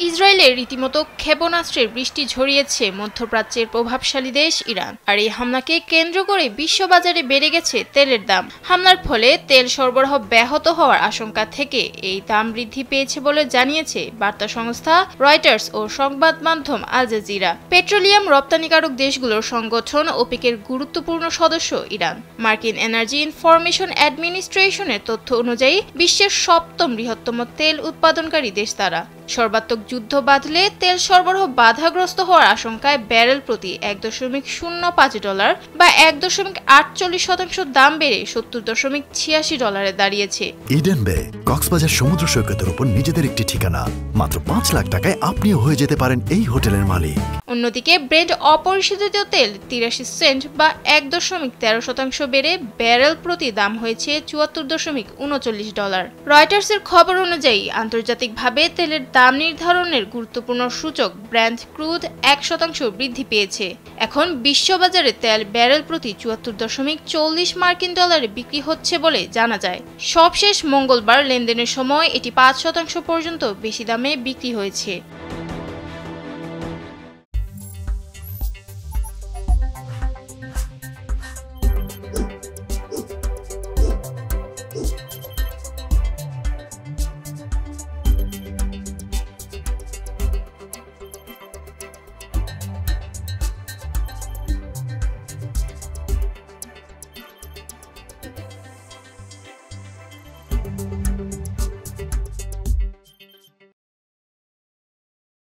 ইসরায়েলে রীতিমতো ক্ষেপণাস্ত্রের বৃষ্টি ঝরিয়েছে মধ্যপ্রাচ্যের প্রভাবশালী দেশ ইরান। আর এই হামলাকে কেন্দ্র করে বিশ্ববাজারে বেড়ে গেছে তেলের দাম। হামলার ফলে তেল সরবরাহ ব্যাহত হওয়ার আশঙ্কা থেকে এই দাম বৃদ্ধি পেয়েছে বলে জানিয়েছে বার্তা সংস্থা রয়টার্স ও সংবাদ মাধ্যম আল জাজিরা। পেট্রোলিয়াম রপ্তানিকারক দেশগুলোর সংগঠন ওপেকের গুরুত্বপূর্ণ সদস্য ইরান। মার্কিন এনার্জি ইনফরমেশন অ্যাডমিনিস্ট্রেশনের তথ্য অনুযায়ী বিশ্বের সপ্তম বৃহত্তম তেল উৎপাদনকারী দেশ তারা। সর্বাত্মক যুদ্ধ বাঁধলে তেল সরবরাহ বাধাগ্রস্ত হওয়ার আশঙ্কায় ব্যারেল প্রতি $1.05 বা 1.48% দাম বেড়ে $70.86 দাঁড়িয়েছে। ইডেন বে কক্সবাজার সমুদ্র সৈকতের উপর নিজেদের একটি ঠিকানা। মাত্র 5 লাখ টাকায় আপনিও হয়ে যেতে পারেন এই হোটেলের মালিক। অন্যদিকে ব্রেন্ট অপরিশোধিত তেল 83 সেন্ট বা 1.13% বেড়ে ব্যারেল প্রতি দাম হয়েছে $74.39। রয়টার্সের খবর অনুযায়ী আন্তর্জাতিকভাবে তেলের দাম নির্ধারণের গুরুত্বপূর্ণ সূচক ব্রেন্ট ক্রুড 1% বৃদ্ধি পেয়েছে। এখন বিশ্ববাজারে তেল ব্যারেল প্রতি $74.40 বিক্রি হচ্ছে বলে জানা যায়। সবশেষ মঙ্গলবার লেনদেনের সময় এটি 5% পর্যন্ত বেশি দামে বিক্রি হয়েছে।